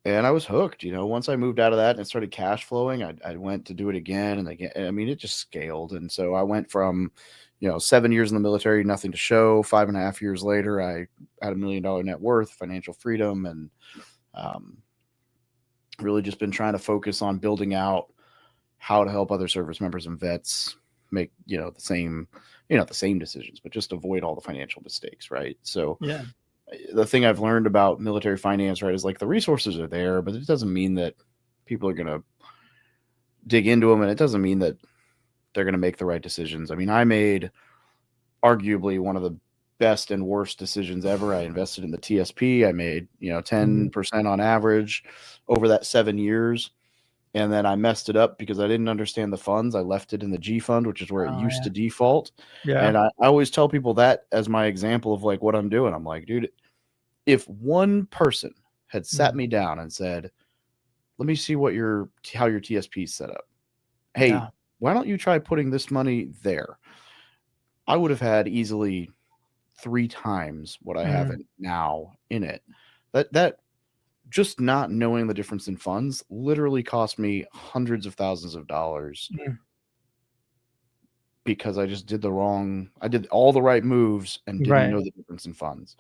And I was hooked, once I moved out of that and it started cash flowing, I went to do it again and again. I mean, it just scaled. And so I went from, 7 years in the military, nothing to show. 5.5 years later, I had $1 million net worth, financial freedom, and um, really just been trying to focus on building out how to help other service members and vets make, the same decisions, but just avoid all the financial mistakes, right? So Yeah. the thing I've learned about military finance, right, is like the resources are there, but it doesn't mean that people are going to dig into them, and it doesn't mean that they're going to make the right decisions. I mean, I made arguably one of the best and worst decisions ever. I invested in the TSP. I made, Mhm. 10% on average over that 7 years. And then I messed it up because I didn't understand the funds. I left it in the G fund, which is where it Oh, used yeah. to default. Yeah. And I always tell people that as my example of like what I'm doing. I'm like, dude, if one person had sat Mhm. me down and said, let me see how your TSP is set up. Hey, Yeah. why don't you try putting this money there? I would have had easily 3 times what I have Mhm. in now in it. That just not knowing the difference in funds literally cost me hundreds of thousands of dollars Mhm. because I did all the right moves and didn't Right. know the difference in funds.